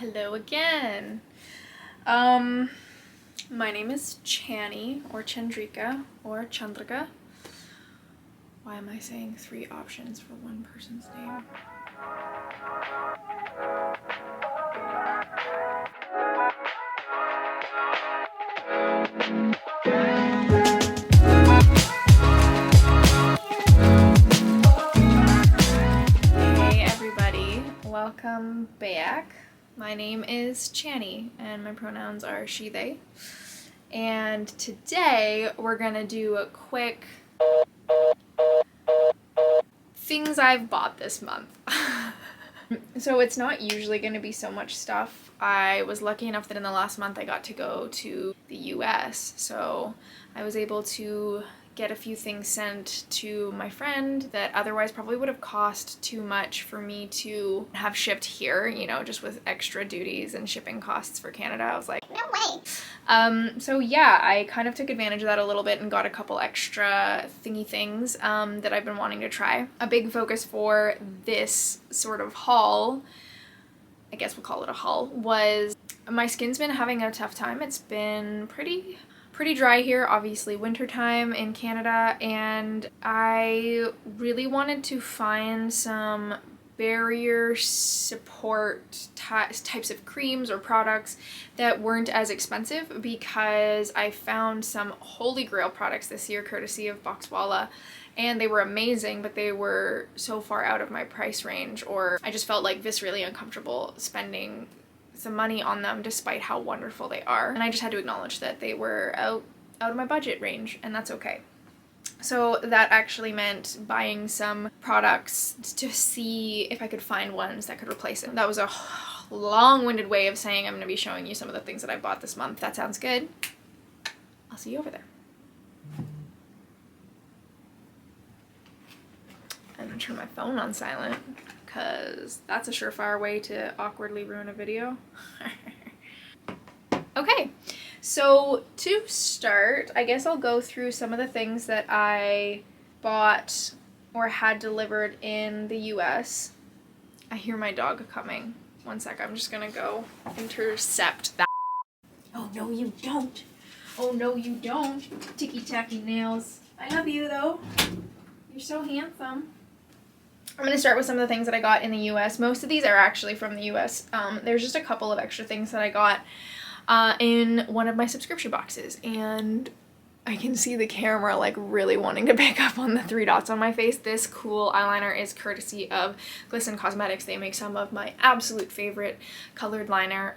Hello again. My name is Chani, or Chandrika, or Chandrika. Why am I saying 3 options for one person's name? Hey everybody, welcome back. My name is Chani, and my pronouns are she, they. And today we're gonna do a quick things I've bought this month. So it's not usually going to be so much stuff. I was lucky enough that in the last month I got to go to the US, so I was able to get a few things sent to my friend that otherwise probably would have cost too much for me to have shipped here, you know, just with extra duties and shipping costs for Canada. I was like, no way! So yeah, I kind of took advantage of that a little bit and got a couple extra thingy things that I've been wanting to try. A big focus for this sort of haul, I guess we'll call it a haul, was my skin's been having a tough time. It's been pretty dry here, obviously wintertime in Canada, and I really wanted to find some barrier support types of creams or products that weren't as expensive, because I found some holy grail products this year courtesy of Boxwalla, and they were amazing, but they were so far out of my price range, or I just felt like viscerally uncomfortable spending some money on them despite how wonderful they are. And I just had to acknowledge that they were out of my budget range, and that's okay. So that actually meant buying some products to see if I could find ones that could replace them. That was a long-winded way of saying I'm going to be showing you some of the things that I bought this month. That sounds good. I'll see you over there. I'm going to turn my phone on silent, because that's a surefire way to awkwardly ruin a video. Okay, so to start, I guess I'll go through some of the things that I bought or had delivered in the US. I hear my dog coming. One sec, I'm just gonna go intercept that. Oh no you don't. Oh no you don't. Ticky-tacky nails. I love you though. You're so handsome. I'm going to start with some of the things that I got in the US. Most of these are actually from the US. There's just a couple of extra things that I got in one of my subscription boxes, and I can see the camera like really wanting to pick up on the 3 dots on my face. This cool eyeliner is courtesy of Glossier Cosmetics. They make some of my absolute favorite colored liner.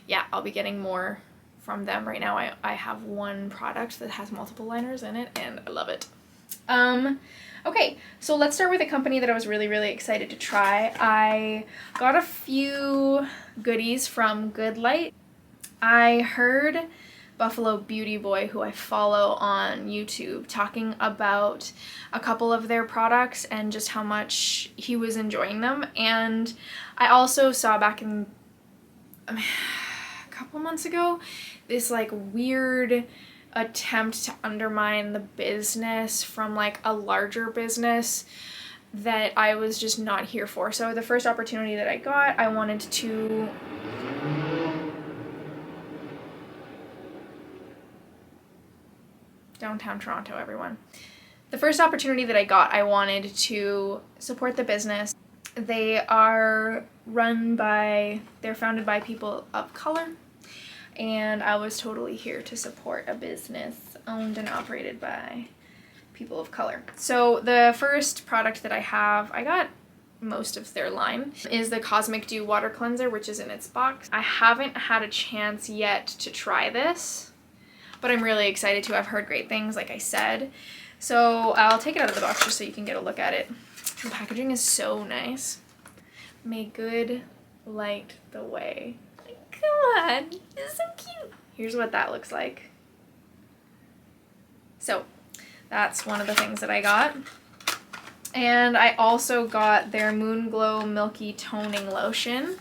Yeah, I'll be getting more from them. Right now I have one product that has multiple liners in it, and I love it. Okay, so let's start with a company that I was really excited to try. I got a few goodies from Good Light. I heard Buffalo Beauty Boy, who I follow on YouTube, talking about a couple of their products and just how much he was enjoying them. And I also saw back in a couple months ago this like weird attempt to undermine the business from like a larger business that I was just not here for. So the first opportunity that I got, I wanted to downtown Toronto, everyone. The first opportunity that I got, I wanted to support the business. They're founded by people of color, and I was totally here to support a business owned and operated by people of color. So the first product that I got most of their line, is the Cosmic Dew Water Cleanser, which is in its box. I haven't had a chance yet to try this, but I'm really excited to. I've heard great things, like I said. So I'll take it out of the box just so you can get a look at it. The packaging is so nice. May good light the way. Come on, it's so cute. Here's what that looks like. So that's one of the things that I got. And I also got their Moon Glow Milky Toning Lotion,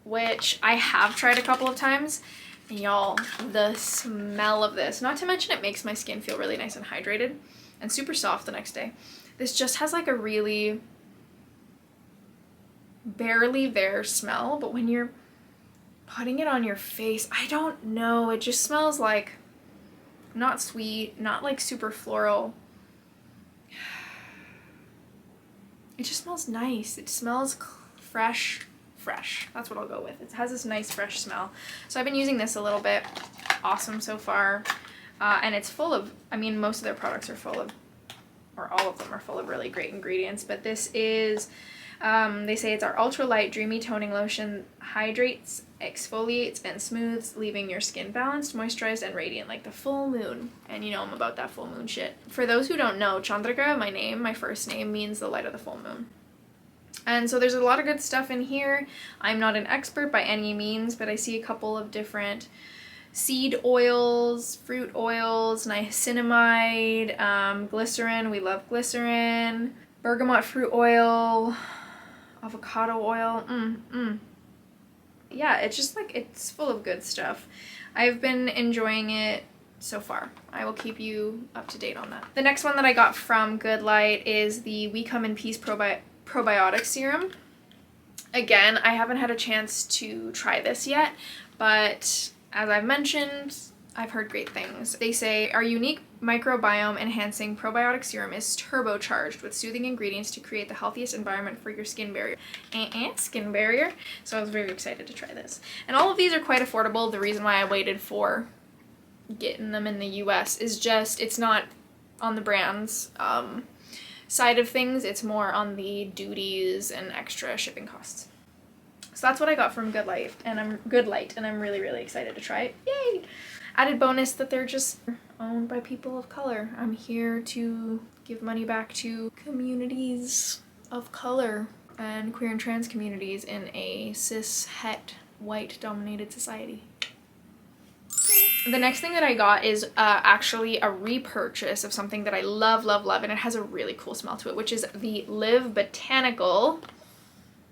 which I have tried a couple of times. And y'all, the smell of this, not to mention it makes my skin feel really nice and hydrated and super soft the next day. This just has like a really barely there smell, but when you're putting it on your face, I don't know, it just smells like not sweet, not like super floral. It just smells nice. It smells fresh. That's what I'll go with. It has this nice fresh smell. So I've been using this a little bit. Awesome so far. And it's full of, I mean, most of their products are full of, or all of them are full of really great ingredients, but this is, they say it's our ultra light dreamy toning lotion, hydrates, exfoliates, and smooths, leaving your skin balanced, moisturized, and radiant like the full moon. And you know I'm about that full moon shit. For those who don't know, Chandrika, my first name, means the light of the full moon. And so there's a lot of good stuff in here. I'm not an expert by any means, but I see a couple of different seed oils, fruit oils, niacinamide, glycerin, we love glycerin, bergamot fruit oil, avocado oil, Yeah, it's just like, it's full of good stuff. I've been enjoying it so far. I will keep you up to date on that. The next one that I got from Good Light is the We Come in Peace probiotic serum. Again, I haven't had a chance to try this yet, but as I've mentioned, I've heard great things. They say our unique microbiome enhancing probiotic serum is turbocharged with soothing ingredients to create the healthiest environment for your skin barrier. Skin barrier. So I was very excited to try this. And all of these are quite affordable. The reason why I waited for getting them in the US is just, it's not on the brands side of things, it's more on the duties and extra shipping costs. So that's what I got from Good Light, and I'm really, really excited to try it. Yay! Added bonus that they're just owned by people of color. I'm here to give money back to communities of color and queer and trans communities in a cis, het, white dominated society. The next thing that I got is actually a repurchase of something that I love, and it has a really cool smell to it, which is the Live Botanical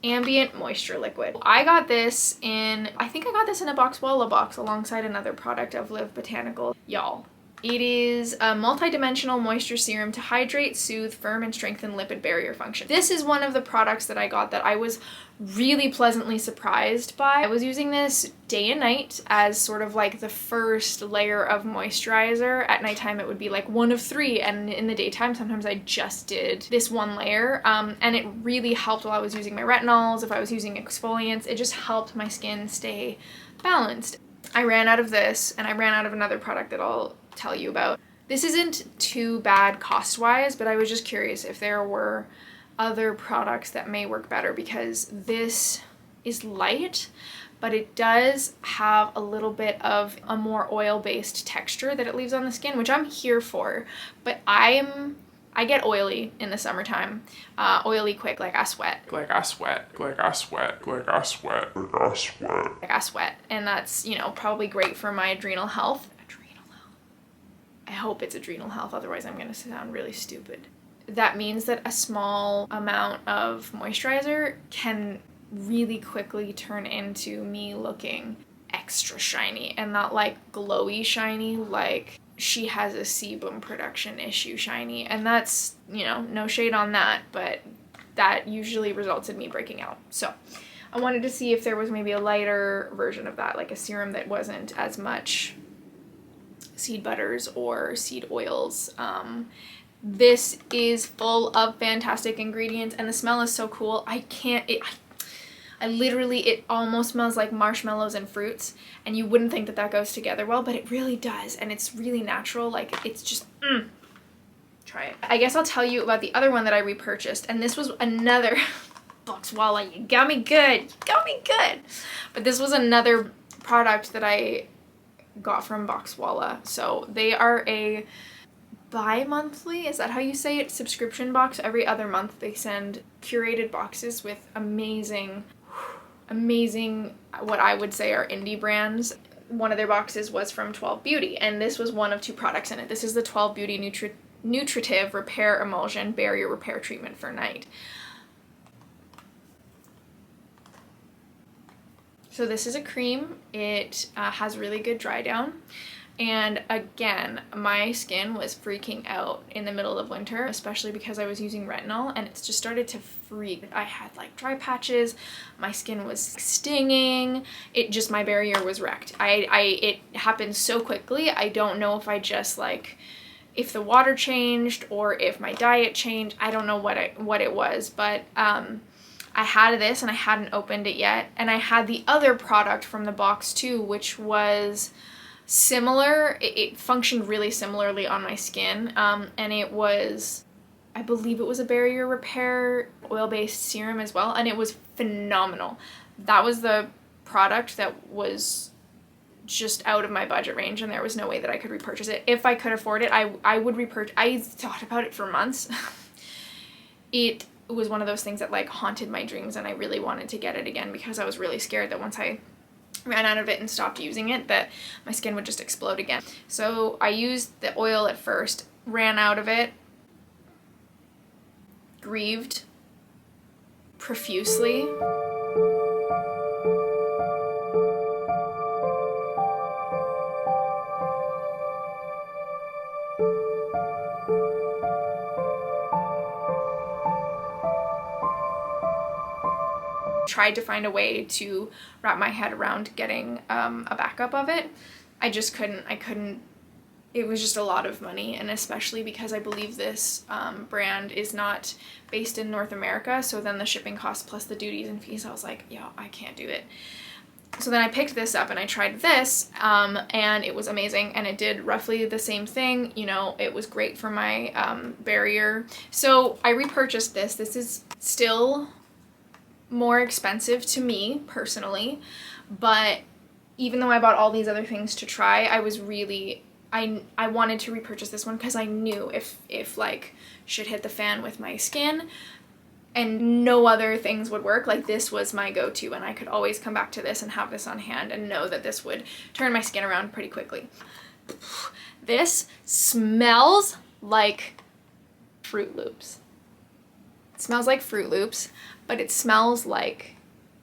Ambient Moisture Liquid. I got this in, I think I got this in a Boxwalla box alongside another product of Live Botanical. Y'all, it is a multi-dimensional moisture serum to hydrate, soothe, firm, and strengthen lipid barrier function. This is one of the products that I got that I was really pleasantly surprised by. I was using this day and night as sort of like the first layer of moisturizer. At nighttime it would be like one of three, and in the daytime sometimes I just did this one layer, and it really helped while I was using my retinols. If I was using exfoliants, it just helped my skin stay balanced. I ran out of this, and I ran out of another product that I'll tell you about. This isn't too bad cost-wise, but I was just curious if there were other products that may work better, because this is light, but it does have a little bit of a more oil-based texture that it leaves on the skin, which I'm here for, but I get oily in the summertime, oily quick, like I sweat, and that's, you know, probably great for my adrenal health. I hope it's adrenal health, otherwise I'm gonna sound really stupid. That means that a small amount of moisturizer can really quickly turn into me looking extra shiny, and not like glowy shiny, like she has a sebum production issue shiny. And that's, you know, no shade on that, but that usually results in me breaking out. So I wanted to see if there was maybe a lighter version of that, like a serum that wasn't as much seed butters or seed oils. This is full of fantastic ingredients, and the smell is so cool. I literally, it almost smells like marshmallows and fruits, and you wouldn't think that that goes together well, but it really does, and it's really natural. Like, it's just, try it. I guess I'll tell you about the other one that I repurchased, and this was another, Boxwalla, you got me good, But this was another product that I got from Boxwalla. So they are a bi-monthly, is that how you say it, subscription box. Every other month they send curated boxes with amazing, what I would say are indie brands. One of their boxes was from 12 Beauty, and this was one of two products in it. This is the 12 Beauty Nutritive Repair Emulsion Barrier Repair Treatment for Night. So this is a cream. It has really good dry down. And again, my skin was freaking out in the middle of winter, especially because I was using retinol, and it's just started to freak. I had like dry patches, my skin was stinging, my barrier was wrecked. It happened so quickly. I don't know if I just like, if the water changed or if my diet changed. I don't know what it was, but I had this and I hadn't opened it yet. And I had the other product from the box too, which was similar. It functioned really similarly on my skin, and it was, I believe it was a barrier repair oil-based serum as well, and it was phenomenal. That was the product that was just out of my budget range, and there was no way that I could repurchase it. If I could afford it, I would repurchase. I thought about it for months. It was one of those things that like haunted my dreams, and I really wanted to get it again because I was really scared that once I ran out of it and stopped using it, that my skin would just explode again. So I used the oil at first, ran out of it, grieved profusely. Tried to find a way to wrap my head around getting a backup of it. I just couldn't. It was just a lot of money, and especially because I believe this brand is not based in North America, so then the shipping costs plus the duties and fees, I was like, yeah, I can't do it. So then I picked this up and I tried this, and it was amazing, and it did roughly the same thing. You know, it was great for my barrier. So I repurchased this. This is still more expensive to me personally, but even though I bought all these other things to try, I was really, I wanted to repurchase this one because I knew if like shit hit the fan with my skin and no other things would work, like this was my go-to, and I could always come back to this and have this on hand and know that this would turn my skin around pretty quickly. This smells like Fruit Loops. It smells like Fruit Loops, but it smells like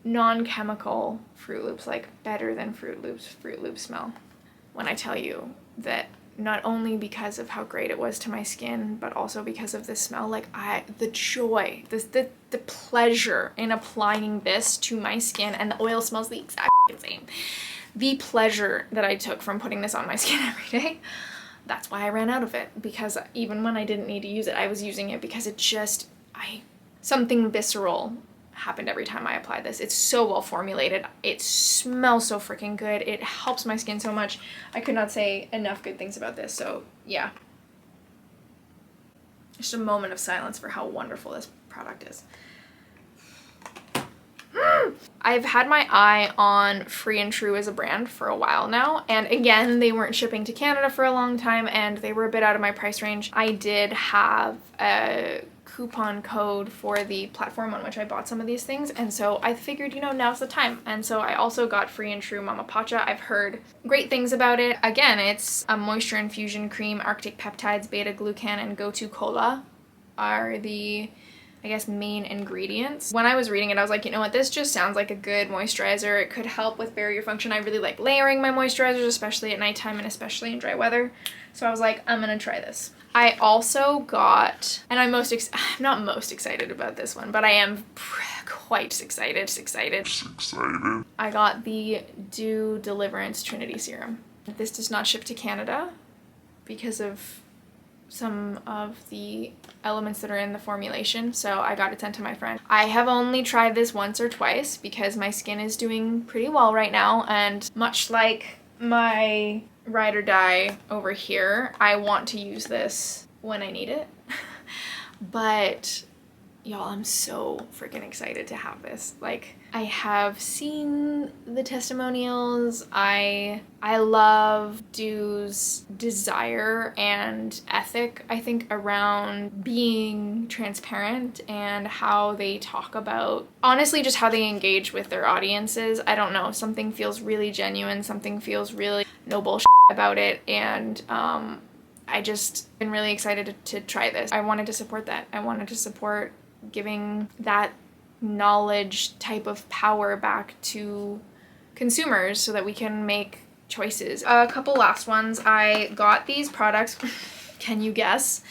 non-chemical Fruit Loops, like better than Fruit Loops smell. When I tell you that not only because of how great it was to my skin, but also because of the smell, like the joy, the pleasure in applying this to my skin, and the oil smells the exact same. The pleasure that I took from putting this on my skin every day, that's why I ran out of it, because even when I didn't need to use it, I was using it because it just, something visceral happened every time I applied this. It's so well formulated. It smells so freaking good. It helps my skin so much. I could not say enough good things about this. So yeah, just a moment of silence for how wonderful this product is. I've had my eye on Free and True as a brand for a while now, and again, they weren't shipping to Canada for a long time, and they were a bit out of my price range. I did have a coupon code for the platform on which I bought some of these things, and so I figured, you know, now's the time. And so I also got Free and True Mama Pacha. I've heard great things about it. Again, it's a moisture infusion cream. Arctic peptides, beta glucan, and gotu kola are the, I guess, main ingredients. When I was reading it, I was like, you know what, this just sounds like a good moisturizer. It could help with barrier function. I really like layering my moisturizers, especially at nighttime and especially in dry weather. So I was like, I'm gonna try this. I also got, and I'm not most excited about this one, but I am quite excited. I got the Dieux Deliverance Trinity Serum. This does not ship to Canada because of some of the elements that are in the formulation, so I got it sent to my friend. I have only tried this once or twice because my skin is doing pretty well right now, and much like my ride or die over here, I want to use this when I need it. But y'all, I'm so freaking excited to have this. Like, I have seen the testimonials. I love Dieux's desire and ethic, I think, around being transparent and how they talk about, honestly, just how they engage with their audiences. I don't know, something feels really genuine, something feels really no bullshit about it, and I just been really excited to try this. I wanted to support that. I wanted to support giving that knowledge type of power back to consumers so that we can make choices. A couple last ones. I got these products, can you guess,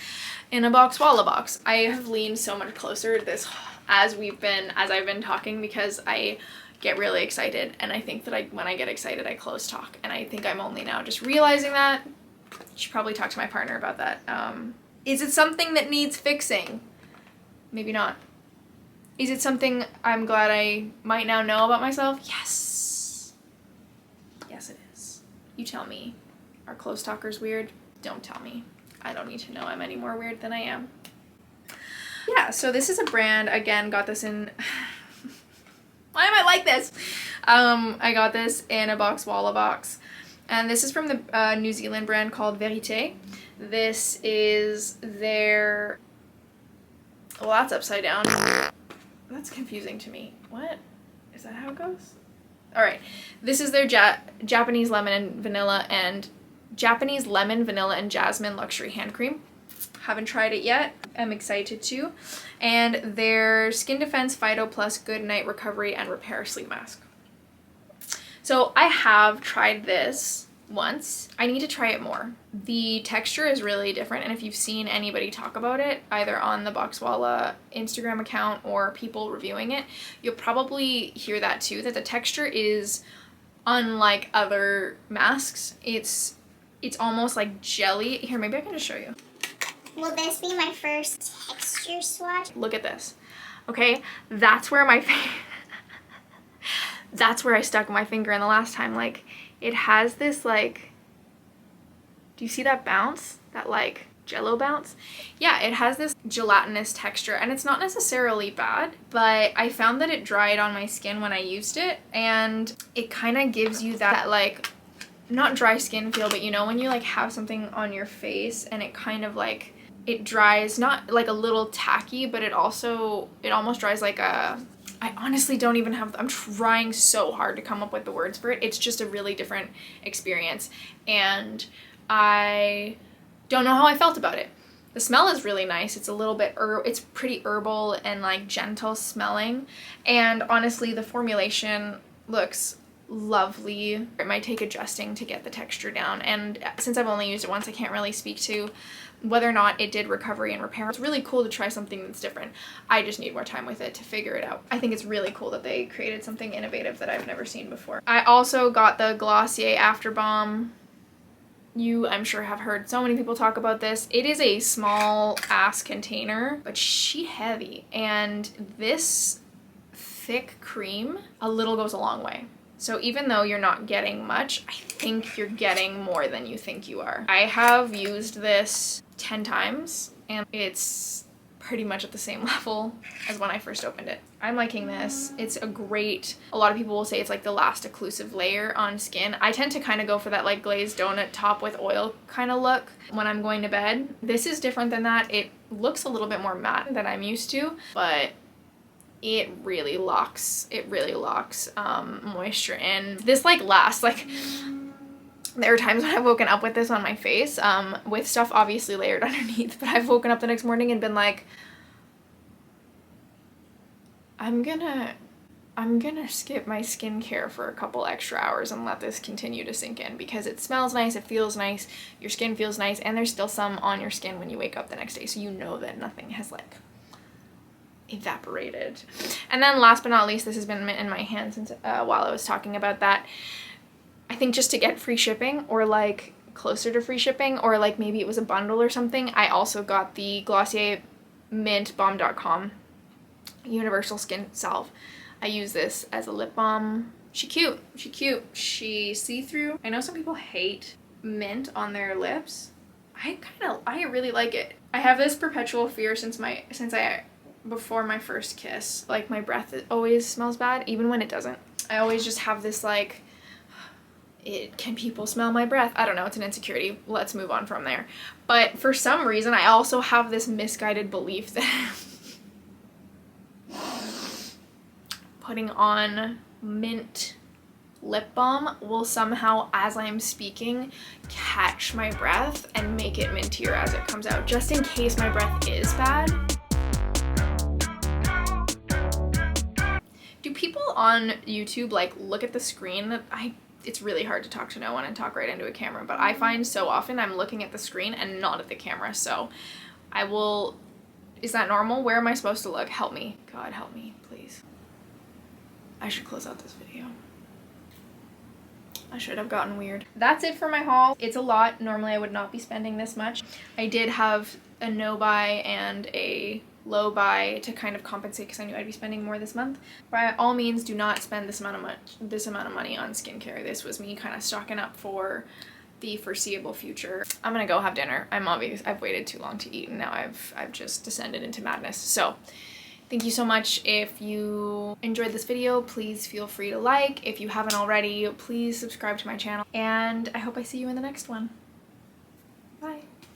in a box Walla box. I have leaned so much closer to this as I've been talking, because I get really excited, and I think that when I get excited I close talk, and I think I'm only now just realizing that. Should probably talk to my partner about that. Is it something that needs fixing? Maybe not. Is it something I'm glad I might now know about myself? Yes. Yes, it is. You tell me. Are close talkers weird? Don't tell me. I don't need to know I'm any more weird than I am. Yeah, so this is a brand, again, got this in... Why am I like this? I got this in a box Walla box. And this is from the New Zealand brand called Vérité. This is their... Well, that's upside down. That's confusing to me. What? Is that how it goes? Alright. This is their Japanese lemon, vanilla, and jasmine luxury hand cream. Haven't tried it yet. I'm excited to. And their Skin Defense Phyto Plus Good Night Recovery and Repair Sleep Mask. So I have tried this once. I need to try it more. The texture is really different, and if you've seen anybody talk about it, either on the Boxwalla Instagram account or people reviewing it, you'll probably hear that too, that the texture is unlike other masks. It's almost like jelly. Here, maybe I can just show you. Will this be my first texture swatch? Look at this. Okay, that's where that's where I stuck my finger in the last time. Like, it has this, like, do you see that bounce? That, like, jello bounce? Yeah, it has this gelatinous texture, and it's not necessarily bad, but I found that it dried on my skin when I used it, and it kind of gives you that, like, not dry skin feel, but you know when you, like, have something on your face and it kind of, like, it dries, not, like, a little tacky, but it almost dries like a... I honestly don't even have... I'm trying so hard to come up with the words for it. It's just a really different experience, and I don't know how I felt about it. The smell is really nice. It's a little bit... it's pretty herbal and, like, gentle smelling, and honestly, the formulation looks lovely. It might take adjusting to get the texture down, and since I've only used it once, I can't really speak to whether or not it did recovery and repair. It's really cool to try something that's different. I just need more time with it to figure it out. I think it's really cool that they created something innovative that I've never seen before. I also got the Glossier After Balm. You, I'm sure, have heard so many people talk about this. It is a small ass container, but she heavy, and this thick cream, a little goes a long way. So even though you're not getting much, I think you're getting more than you think you are. I have used this 10 times, and it's pretty much at the same level as when I first opened it. I'm liking this. It's a great... A lot of people will say it's like the last occlusive layer on skin. I tend to kind of go for that, like, glazed donut top with oil kind of look when I'm going to bed. This is different than that. It looks a little bit more matte than I'm used to, but it really locks moisture in. This, like, lasts, like, there are times when I've woken up with this on my face, with stuff obviously layered underneath, but I've woken up the next morning and been like, I'm gonna skip my skincare for a couple extra hours and let this continue to sink in, because it smells nice, it feels nice, your skin feels nice, and there's still some on your skin when you wake up the next day, so you know that nothing has, like, evaporated. And then last but not least, this has been in my hand since while I was talking about that. I think just to get free shipping, or like closer to free shipping, or like maybe it was a bundle or something, I also got the Glossier Mint Balm.com Universal Skin Salve. I use this as a lip balm. She's cute. She's see-through. I know some people hate mint on their lips. I really like it. I have this perpetual fear before my first kiss. Like, my breath always smells bad, even when it doesn't. I always just have this, like, can people smell my breath? I don't know, it's an insecurity. Let's move on from there. But for some reason, I also have this misguided belief that putting on mint lip balm will somehow, as I'm speaking, catch my breath and make it mintier as it comes out, just in case my breath is bad. Do people on YouTube, like, look at the screen? I it's really hard to talk to no one and talk right into a camera, but I find so often I'm looking at the screen and not at the camera, so I will... Is that normal? Where am I supposed to look? Help me. God, help me, please. I should close out this video. I should have gotten weird. That's it for my haul. It's a lot. Normally I would not be spending this much. I did have a no buy and a low buy to kind of compensate because I knew I'd be spending more this month. By all means, do not spend this amount of money on skincare. This was me kind of stocking up for the foreseeable future. I'm gonna go have dinner. I've waited too long to eat, and now I've just descended into madness. So thank you so much. If you enjoyed this video, please feel free to like. If you haven't already, please subscribe to my channel, and I hope I see you in the next one.